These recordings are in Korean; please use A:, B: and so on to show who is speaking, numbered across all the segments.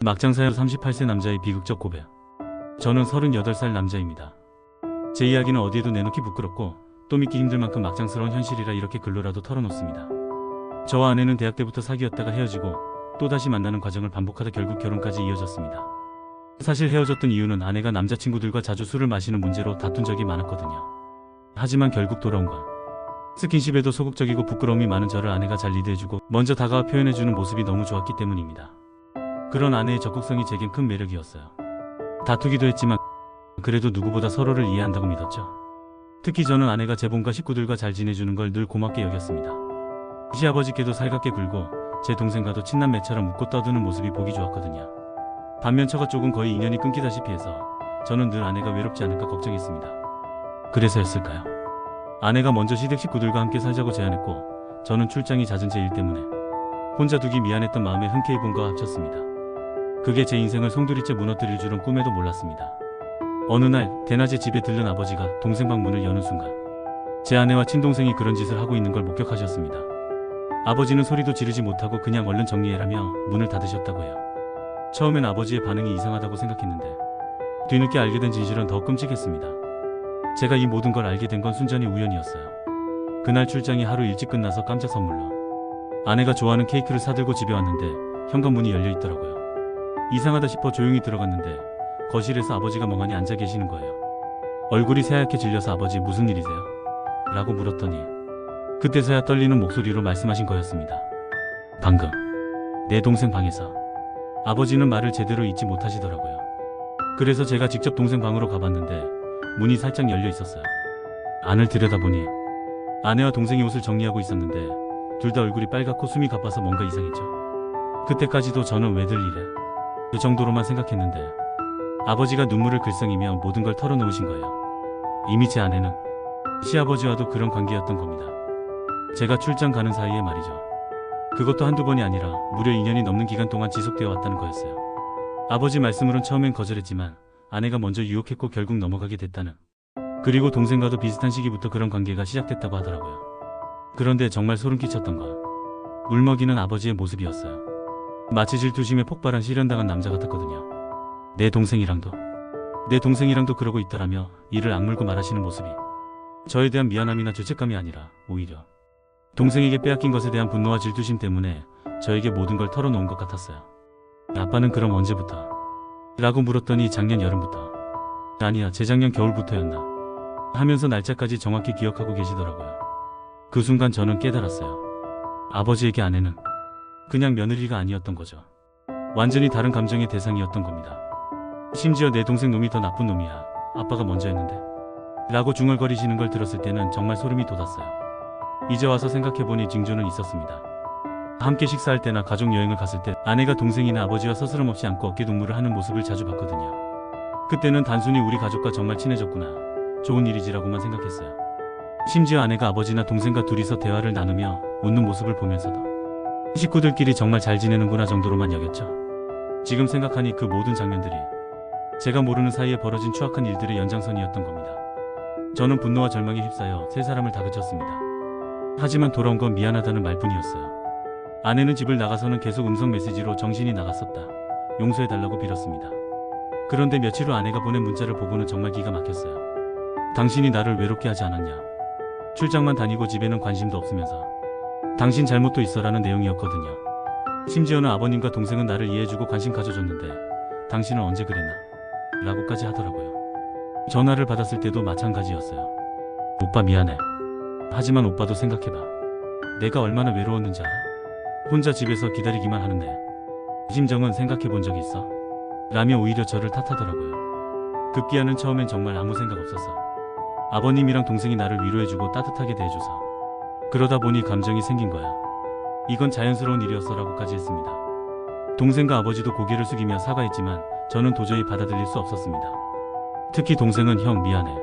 A: 막장 사연 38세 남자의 비극적 고백. 저는 38살 남자입니다. 제 이야기는 어디에도 내놓기 부끄럽고 또 믿기 힘들 만큼 막장스러운 현실이라 이렇게 글로라도 털어놓습니다. 저와 아내는 대학 때부터 사귀었다가 헤어지고 또다시 만나는 과정을 반복하다 결국 결혼까지 이어졌습니다. 사실 헤어졌던 이유는 아내가 남자친구들과 자주 술을 마시는 문제로 다툰 적이 많았거든요. 하지만 결국 돌아온 건 스킨십에도 소극적이고 부끄러움이 많은 저를 아내가 잘 리드해주고 먼저 다가와 표현해주는 모습이 너무 좋았기 때문입니다. 그런 아내의 적극성이 제겐 큰 매력이었어요. 다투기도 했지만 그래도 누구보다 서로를 이해한다고 믿었죠. 특히 저는 아내가 제 본가 식구들과 잘 지내주는 걸 늘 고맙게 여겼습니다. 시아버지께도 살갑게 굴고 제 동생과도 친남매처럼 웃고 떠드는 모습이 보기 좋았거든요. 반면 처가 쪽은 거의 인연이 끊기다시피 해서 저는 늘 아내가 외롭지 않을까 걱정했습니다. 그래서였을까요? 아내가 먼저 시댁 식구들과 함께 살자고 제안했고 저는 출장이 잦은 제 일 때문에 혼자 두기 미안했던 마음에 흔쾌히 본가와 합쳤습니다. 그게 제 인생을 송두리째 무너뜨릴 줄은 꿈에도 몰랐습니다. 어느 날 대낮에 집에 들른 아버지가 동생 방 문을 여는 순간 제 아내와 친동생이 그런 짓을 하고 있는 걸 목격하셨습니다. 아버지는 소리도 지르지 못하고 그냥 얼른 정리해라며 문을 닫으셨다고 해요. 처음엔 아버지의 반응이 이상하다고 생각했는데 뒤늦게 알게 된 진실은 더 끔찍했습니다. 제가 이 모든 걸 알게 된 건 순전히 우연이었어요. 그날 출장이 하루 일찍 끝나서 깜짝 선물로 아내가 좋아하는 케이크를 사들고 집에 왔는데 현관문이 열려 있더라고요. 이상하다 싶어 조용히 들어갔는데 거실에서 아버지가 멍하니 앉아 계시는 거예요. 얼굴이 새하얗게 질려서 아버지 무슨 일이세요? 라고 물었더니 그때서야 떨리는 목소리로 말씀하신 거였습니다. 방금 내 동생 방에서. 아버지는 말을 제대로 잊지 못하시더라고요. 그래서 제가 직접 동생 방으로 가봤는데 문이 살짝 열려 있었어요. 안을 들여다보니 아내와 동생이 옷을 정리하고 있었는데 둘 다 얼굴이 빨갛고 숨이 가빠서 뭔가 이상했죠. 그때까지도 저는 왜들 이래? 그 정도로만 생각했는데 아버지가 눈물을 글썽이며 모든 걸 털어놓으신 거예요. 이미 제 아내는 시아버지와도 그런 관계였던 겁니다. 제가 출장 가는 사이에 말이죠. 그것도 한두 번이 아니라 무려 2년이 넘는 기간 동안 지속되어 왔다는 거였어요. 아버지 말씀으론 처음엔 거절했지만 아내가 먼저 유혹했고 결국 넘어가게 됐다는. 그리고 동생과도 비슷한 시기부터 그런 관계가 시작됐다고 하더라고요. 그런데 정말 소름 끼쳤던 건 울먹이는 아버지의 모습이었어요. 마치 질투심에 폭발한 실현당한 남자 같았거든요. 내 동생이랑도 그러고 있더라며 이를 악물고 말하시는 모습이 저에 대한 미안함이나 죄책감이 아니라 오히려 동생에게 빼앗긴 것에 대한 분노와 질투심 때문에 저에게 모든 걸 털어놓은 것 같았어요. 아빠는 그럼 언제부터? 라고 물었더니 작년 여름부터. 아니야, 재작년 겨울부터였나 하면서 날짜까지 정확히 기억하고 계시더라고요. 그 순간 저는 깨달았어요. 아버지에게 아내는 그냥 며느리가 아니었던 거죠. 완전히 다른 감정의 대상이었던 겁니다. 심지어 내 동생 놈이 더 나쁜 놈이야. 아빠가 먼저였는데 라고 중얼거리시는 걸 들었을 때는 정말 소름이 돋았어요. 이제 와서 생각해보니 징조는 있었습니다. 함께 식사할 때나 가족 여행을 갔을 때 아내가 동생이나 아버지와 서스럼없이 안고 어깨 동무를 하는 모습을 자주 봤거든요. 그때는 단순히 우리 가족과 정말 친해졌구나, 좋은 일이지라고만 생각했어요. 심지어 아내가 아버지나 동생과 둘이서 대화를 나누며 웃는 모습을 보면서도 식구들끼리 정말 잘 지내는구나 정도로만 여겼죠. 지금 생각하니 그 모든 장면들이 제가 모르는 사이에 벌어진 추악한 일들의 연장선이었던 겁니다. 저는 분노와 절망에 휩싸여 세 사람을 다그쳤습니다. 하지만 돌아온 건 미안하다는 말뿐이었어요. 아내는 집을 나가서는 계속 음성 메시지로 정신이 나갔었다, 용서해달라고 빌었습니다. 그런데 며칠 후 아내가 보낸 문자를 보고는 정말 기가 막혔어요. 당신이 나를 외롭게 하지 않았냐. 출장만 다니고 집에는 관심도 없으면서 당신 잘못도 있어라는 내용이었거든요. 심지어는 아버님과 동생은 나를 이해해주고 관심 가져줬는데 당신은 언제 그랬나? 라고까지 하더라고요. 전화를 받았을 때도 마찬가지였어요. 오빠 미안해. 하지만 오빠도 생각해봐. 내가 얼마나 외로웠는지 알아? 혼자 집에서 기다리기만 하는데 심정은 생각해본 적이 있어? 라며 오히려 저를 탓하더라고요. 급기야는 처음엔 정말 아무 생각 없었어. 아버님이랑 동생이 나를 위로해주고 따뜻하게 대해줘서 그러다 보니 감정이 생긴 거야. 이건 자연스러운 일이었어 라고까지 했습니다. 동생과 아버지도 고개를 숙이며 사과했지만 저는 도저히 받아들일 수 없었습니다. 특히 동생은 형 미안해.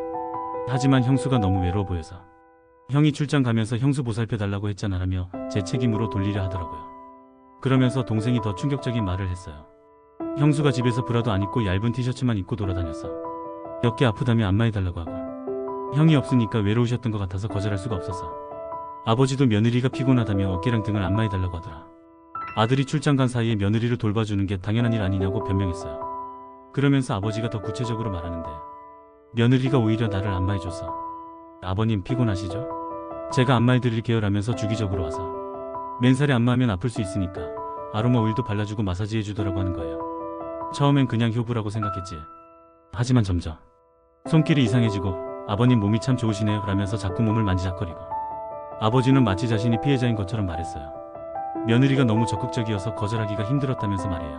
A: 하지만 형수가 너무 외로워 보여서 형이 출장 가면서 형수 보살펴달라고 했잖아 라며 제 책임으로 돌리려 하더라고요. 그러면서 동생이 더 충격적인 말을 했어요. 형수가 집에서 브라도 안 입고 얇은 티셔츠만 입고 돌아다녔어. 어깨 아프다며 안마해달라고 하고 형이 없으니까 외로우셨던 것 같아서 거절할 수가 없었어. 아버지도 며느리가 피곤하다며 어깨랑 등을 안마해달라고 하더라. 아들이 출장 간 사이에 며느리를 돌봐주는 게 당연한 일 아니냐고 변명했어요. 그러면서 아버지가 더 구체적으로 말하는데 며느리가 오히려 나를 안마해줘서 아버님 피곤하시죠? 제가 안마해드릴게요 라면서 주기적으로 와서 맨살에 안마하면 아플 수 있으니까 아로마 오일도 발라주고 마사지해주더라고 하는 거예요. 처음엔 그냥 효부라고 생각했지. 하지만 점점 손길이 이상해지고 아버님 몸이 참 좋으시네요 라면서 자꾸 몸을 만지작거리고 아버지는 마치 자신이 피해자인 것처럼 말했어요. 며느리가 너무 적극적이어서 거절하기가 힘들었다면서 말이에요.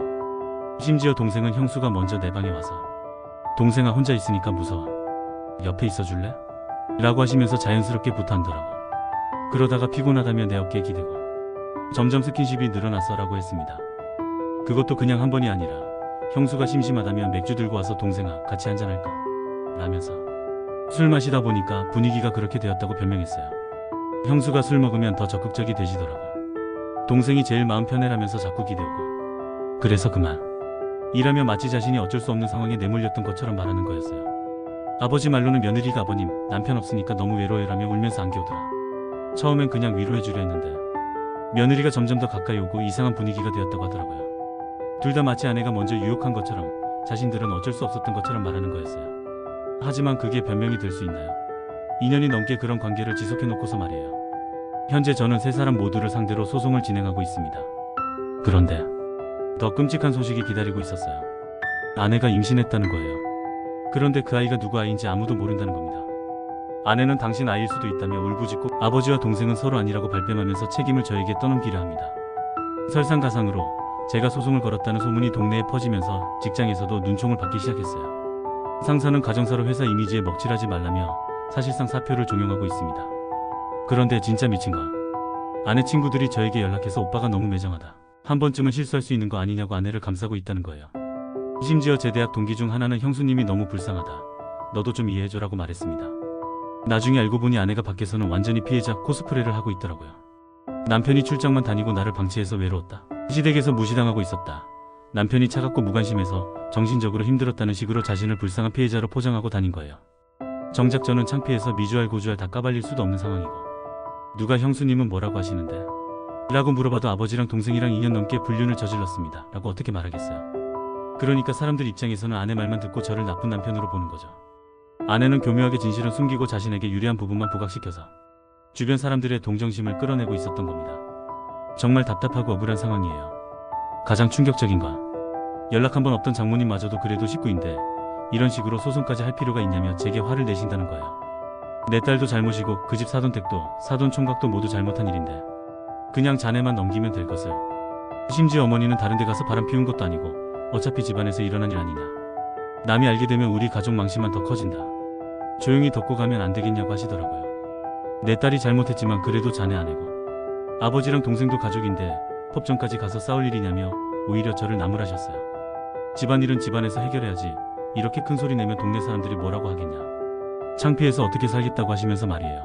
A: 심지어 동생은 형수가 먼저 내 방에 와서 동생아 혼자 있으니까 무서워. 옆에 있어줄래? 라고 하시면서 자연스럽게 부탁하더라고. 그러다가 피곤하다며 내 어깨에 기대고 점점 스킨십이 늘어났어 라고 했습니다. 그것도 그냥 한 번이 아니라 형수가 심심하다면 맥주 들고 와서 동생아 같이 한잔할까? 라면서 술 마시다 보니까 분위기가 그렇게 되었다고 변명했어요. 형수가 술 먹으면 더 적극적이 되시더라고. 동생이 제일 마음 편해라면서 자꾸 기대고 그래서 그만 이라며 마치 자신이 어쩔 수 없는 상황에 내몰렸던 것처럼 말하는 거였어요. 아버지 말로는 며느리가 아버님 남편 없으니까 너무 외로워라며 울면서 안겨오더라. 처음엔 그냥 위로해주려 했는데 며느리가 점점 더 가까이 오고 이상한 분위기가 되었다고 하더라고요. 둘 다 마치 아내가 먼저 유혹한 것처럼 자신들은 어쩔 수 없었던 것처럼 말하는 거였어요. 하지만 그게 변명이 될 수 있나요? 2년이 넘게 그런 관계를 지속해놓고서 말이에요. 현재 저는 세 사람 모두를 상대로 소송을 진행하고 있습니다. 그런데 더 끔찍한 소식이 기다리고 있었어요. 아내가 임신했다는 거예요. 그런데 그 아이가 누구 아이인지 아무도 모른다는 겁니다. 아내는 당신 아이일 수도 있다며 울부짖고 아버지와 동생은 서로 아니라고 발뺌하면서 책임을 저에게 떠넘기려 합니다. 설상가상으로 제가 소송을 걸었다는 소문이 동네에 퍼지면서 직장에서도 눈총을 받기 시작했어요. 상사는 가정사로 회사 이미지에 먹칠하지 말라며 사실상 사표를 종용하고 있습니다. 그런데 진짜 미친 건 아내 친구들이 저에게 연락해서 오빠가 너무 매정하다. 한 번쯤은 실수할 수 있는 거 아니냐고 아내를 감싸고 있다는 거예요. 심지어 제 대학 동기 중 하나는 형수님이 너무 불쌍하다. 너도 좀 이해해줘라고 말했습니다. 나중에 알고 보니 아내가 밖에서는 완전히 피해자 코스프레를 하고 있더라고요. 남편이 출장만 다니고 나를 방치해서 외로웠다. 시댁에서 무시당하고 있었다. 남편이 차갑고 무관심해서 정신적으로 힘들었다는 식으로 자신을 불쌍한 피해자로 포장하고 다닌 거예요. 정작 저는 창피해서 미주알 고주알 다 까발릴 수도 없는 상황이고 누가 형수님은 뭐라고 하시는데? 라고 물어봐도 아버지랑 동생이랑 2년 넘게 불륜을 저질렀습니다. 라고 어떻게 말하겠어요. 그러니까 사람들 입장에서는 아내 말만 듣고 저를 나쁜 남편으로 보는 거죠. 아내는 교묘하게 진실은 숨기고 자신에게 유리한 부분만 부각시켜서 주변 사람들의 동정심을 끌어내고 있었던 겁니다. 정말 답답하고 억울한 상황이에요. 가장 충격적인 건 연락 한 번 없던 장모님마저도 그래도 식구인데 이런 식으로 소송까지 할 필요가 있냐며 제게 화를 내신다는 거예요. 내 딸도 잘못이고 그 집 사돈댁도 사돈 총각도 모두 잘못한 일인데 그냥 자네만 넘기면 될 것을. 심지어 어머니는 다른 데 가서 바람 피운 것도 아니고 어차피 집안에서 일어난 일 아니냐. 남이 알게 되면 우리 가족 망신만 더 커진다. 조용히 덮고 가면 안 되겠냐고 하시더라고요. 내 딸이 잘못했지만 그래도 자네 아내고 아버지랑 동생도 가족인데 법정까지 가서 싸울 일이냐며 오히려 저를 나무라셨어요. 집안일은 집안에서 해결해야지 이렇게 큰 소리 내면 동네 사람들이 뭐라고 하겠냐. 창피해서 어떻게 살겠다고 하시면서 말이에요.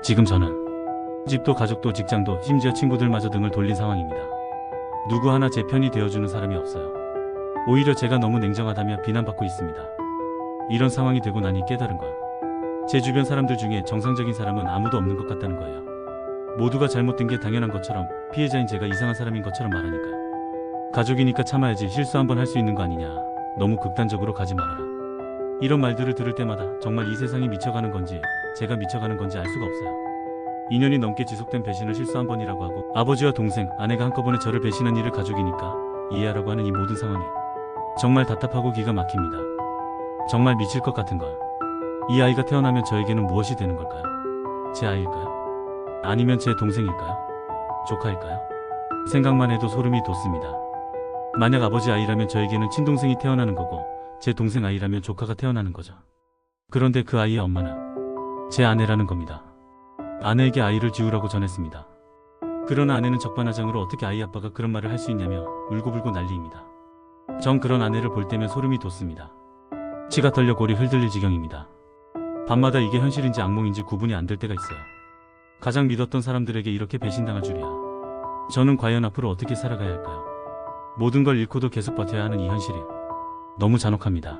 A: 지금 저는 집도 가족도 직장도 심지어 친구들마저 등을 돌린 상황입니다. 누구 하나 제 편이 되어주는 사람이 없어요. 오히려 제가 너무 냉정하다며 비난받고 있습니다. 이런 상황이 되고 나니 깨달은 건 제 주변 사람들 중에 정상적인 사람은 아무도 없는 것 같다는 거예요. 모두가 잘못된 게 당연한 것처럼 피해자인 제가 이상한 사람인 것처럼 말하니까요. 가족이니까 참아야지 실수 한번 할 수 있는 거 아니냐. 너무 극단적으로 가지 말아라. 이런 말들을 들을 때마다 정말 이 세상이 미쳐가는 건지 제가 미쳐가는 건지 알 수가 없어요. 2년이 넘게 지속된 배신을 실수 한 번이라고 하고 아버지와 동생, 아내가 한꺼번에 저를 배신한 일을 가족이니까 이해하라고 하는 이 모든 상황이 정말 답답하고 기가 막힙니다. 정말 미칠 것 같은 건 이 아이가 태어나면 저에게는 무엇이 되는 걸까요? 제 아이일까요? 아니면 제 동생일까요? 조카일까요? 생각만 해도 소름이 돋습니다. 만약 아버지 아이라면 저에게는 친동생이 태어나는 거고 제 동생 아이라면 조카가 태어나는 거죠. 그런데 그 아이의 엄마는 제 아내라는 겁니다. 아내에게 아이를 지우라고 전했습니다. 그러나 아내는 적반하장으로 어떻게 아이 아빠가 그런 말을 할 수 있냐며 울고불고 난리입니다. 전 그런 아내를 볼 때면 소름이 돋습니다. 치가 떨려 골이 흔들릴 지경입니다. 밤마다 이게 현실인지 악몽인지 구분이 안 될 때가 있어요. 가장 믿었던 사람들에게 이렇게 배신당할 줄이야. 저는 과연 앞으로 어떻게 살아가야 할까요? 모든 걸 잃고도 계속 버텨야 하는 이 현실이 너무 잔혹합니다.